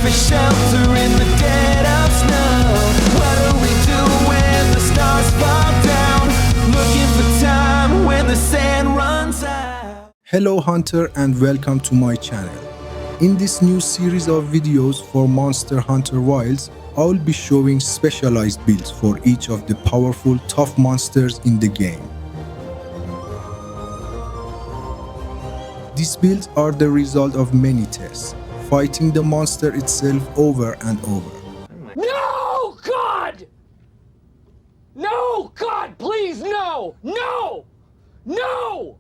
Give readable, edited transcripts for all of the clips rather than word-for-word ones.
a shelter in the dead of snow. What do we do when the stars fall down? Looking for time when the sand runs out. Hello Hunter and welcome to my channel. In this new series of videos for Monster Hunter Wilds, I will be showing specialized builds for each of the powerful tough monsters in the game. These builds are the result of many tests, fighting the monster itself over and over. No, God! No, God, please, no! No! No!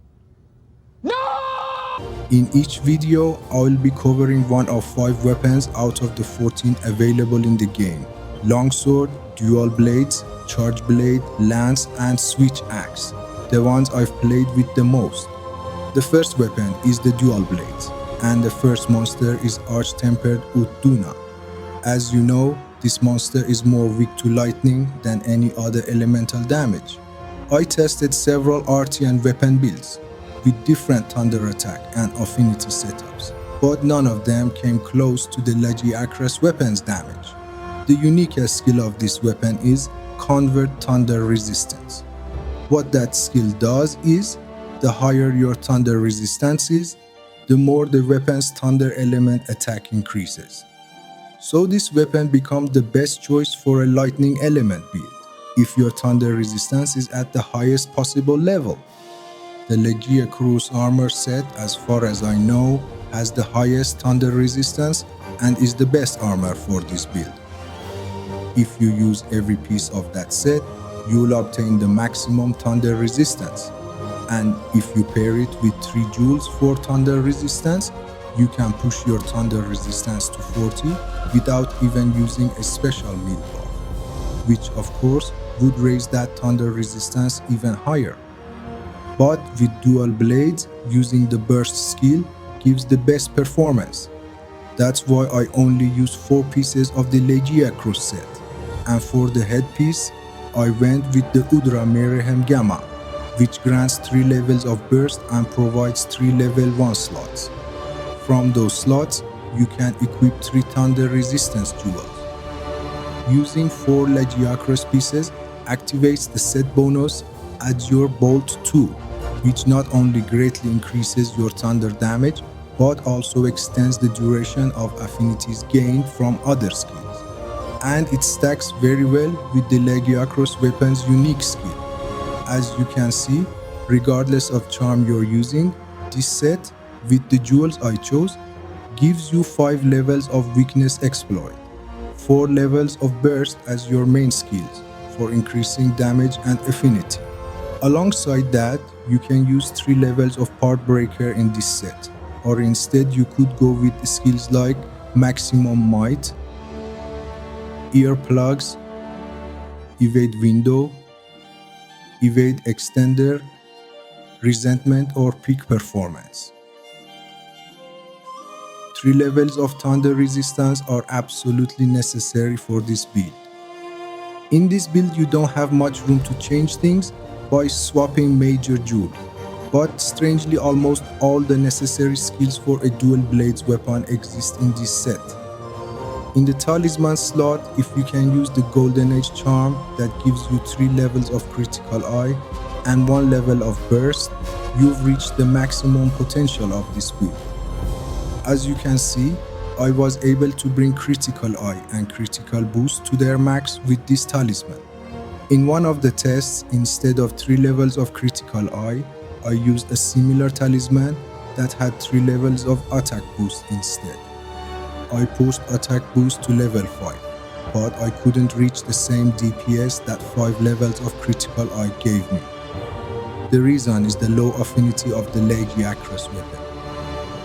No! In each video, I will be covering one of 5 weapons out of the 14 available in the game: longsword, dual blades, charge blade, lance, and switch axe, the ones I've played with the most. The first weapon is the dual blades, and the first monster is Arch Tempered Uth Duna. As you know, this monster is more weak to lightning than any other elemental damage. I tested several Artian weapon builds with different thunder attack and affinity setups, but none of them came close to the Legiacrus weapon's damage. The uniquest skill of this weapon is Convert Thunder Resistance. What that skill does is, the higher your thunder resistance is, the more the weapon's thunder element attack increases. So this weapon becomes the best choice for a lightning element build, if your thunder resistance is at the highest possible level. The Legiacrus armor set, as far as I know, has the highest thunder resistance and is the best armor for this build. If you use every piece of that set, you will obtain the maximum thunder resistance. And if you pair it with 3 jewels for thunder resistance, you can push your thunder resistance to 40 without even using a special meal buff, which of course would raise that thunder resistance even higher. But with dual blades, using the burst skill gives the best performance. That's why I only use 4 pieces of the Legiacrus set. And for the headpiece, I went with the Udra Mayhem Gamma, which grants 3 levels of burst and provides 3 level 1 slots. From those slots, you can equip 3 thunder resistance jewels. Using 4 Legiacrus pieces activates the set bonus Adds Your Bolt 2, which not only greatly increases your thunder damage, but also extends the duration of affinities gained from other skills. And it stacks very well with the Legiacrus weapon's unique skill. As you can see, regardless of charm you're using, this set, with the jewels I chose, gives you 5 levels of weakness exploit, 4 levels of burst as your main skills for increasing damage and affinity. Alongside that, you can use 3 levels of part breaker in this set, or instead you could go with skills like maximum might, earplugs, evade window, evade extender, resentment, or peak performance. 3 levels of thunder resistance are absolutely necessary for this build. In this build you don't have much room to change things by swapping major jewels, but strangely almost all the necessary skills for a dual blades weapon exist in this set. In the talisman slot, if you can use the Golden Age charm that gives you 3 levels of critical eye and 1 level of burst, you've reached the maximum potential of this build. As you can see, I was able to bring critical eye and critical boost to their max with this talisman. In one of the tests, instead of 3 levels of critical eye, I used a similar talisman that had 3 levels of attack boost instead. I pushed attack boost to level 5, but I couldn't reach the same DPS that 5 levels of critical eye gave me. The reason is the low affinity of the Legiacrus weapon.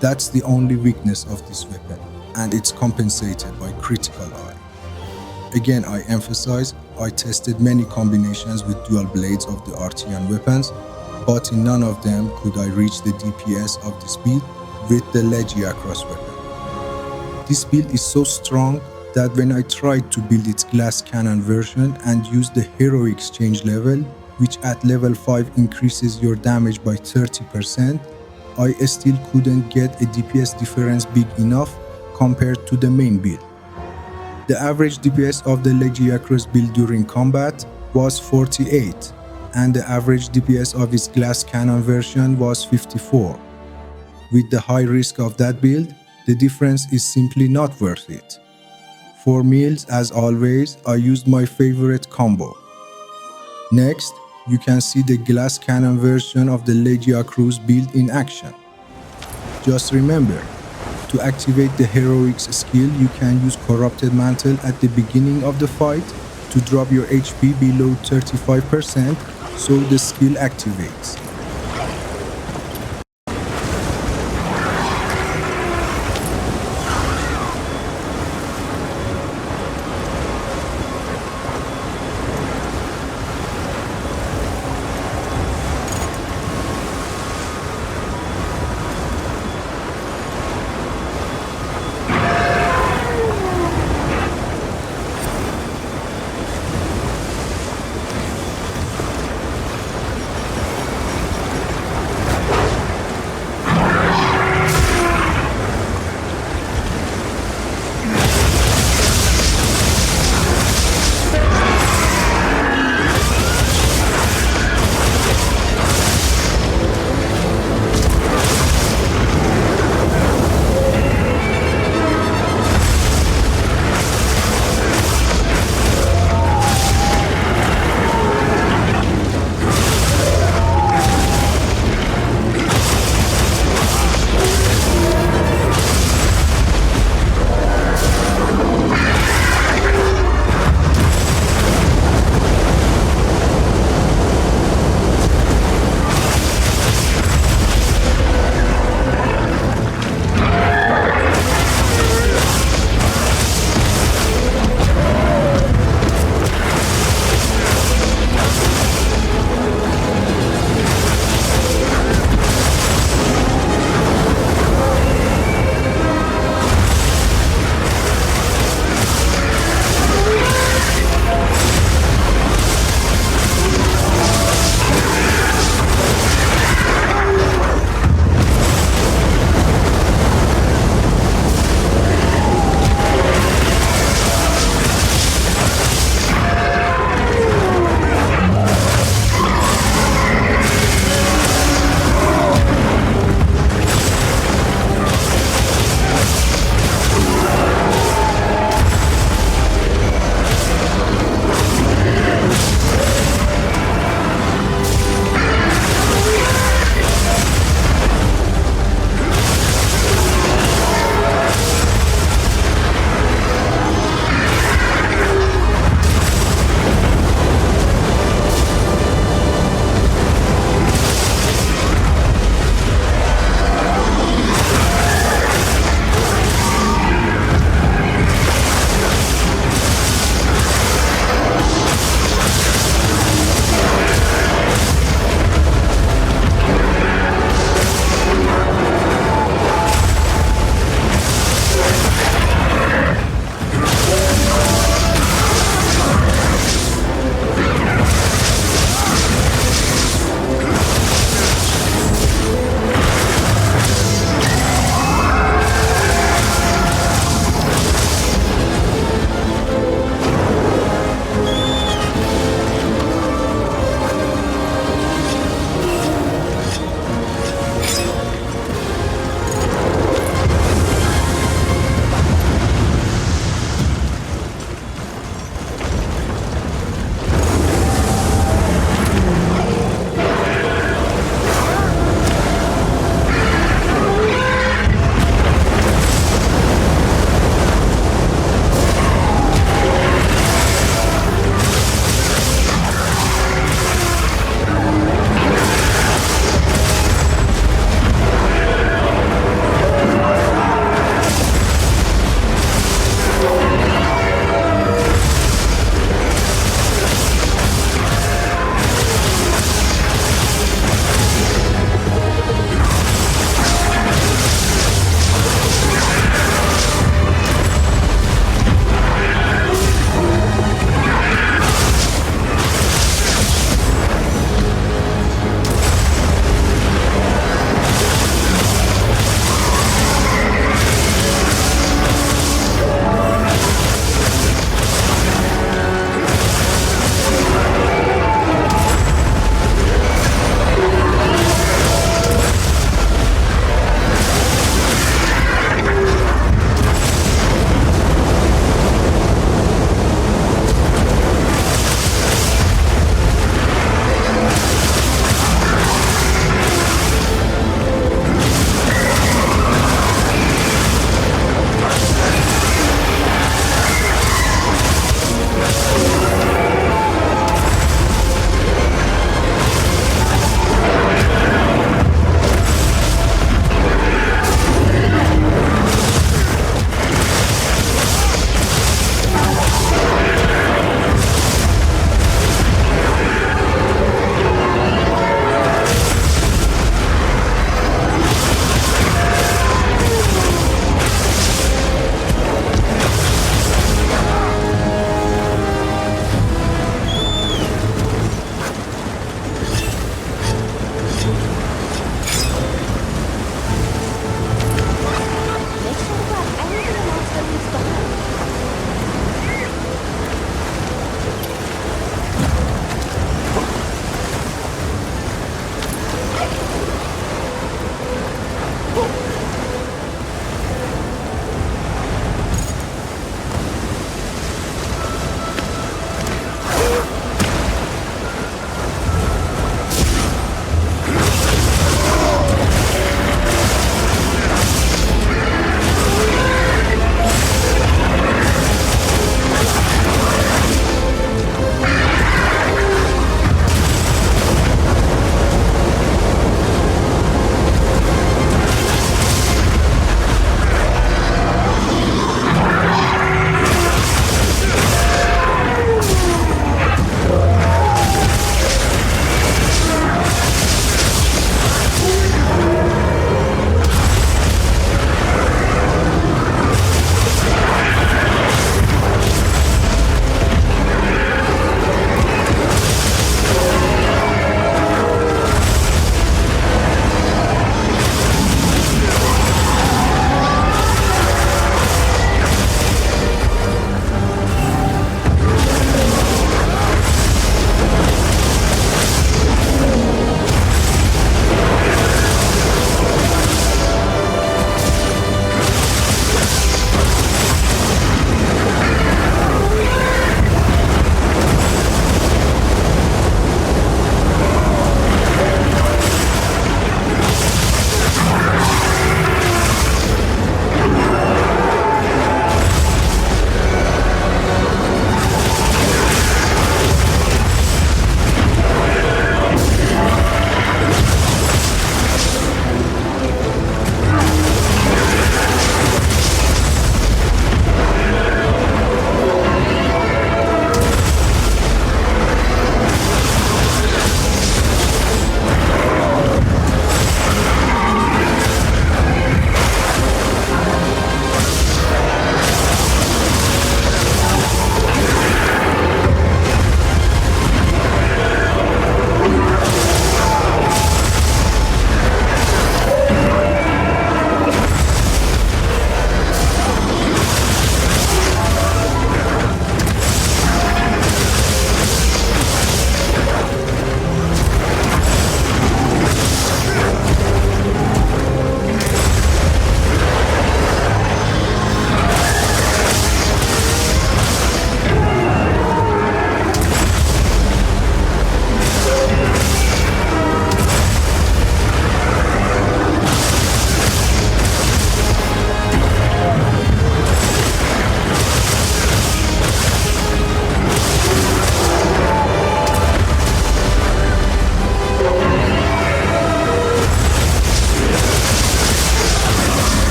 That's the only weakness of this weapon, and it's compensated by critical eye. Again, I emphasize, I tested many combinations with dual blades of the Artian weapons, but in none of them could I reach the DPS of this build with the Legiacrus weapon. This build is so strong that when I tried to build its glass cannon version and use the hero exchange level, which at level 5 increases your damage by 30%, I still couldn't get a DPS difference big enough compared to the main build. The average DPS of the Legiacros build during combat was 48, and the average DPS of its glass cannon version was 54. With the high risk of that build, the difference is simply not worth it. For meals, as always, I used my favorite combo. Next, you can see the glass cannon version of the Legiacros build in action. Just remember, to activate the Heroics skill, you can use Corrupted Mantle at the beginning of the fight to drop your HP below 35% so the skill activates.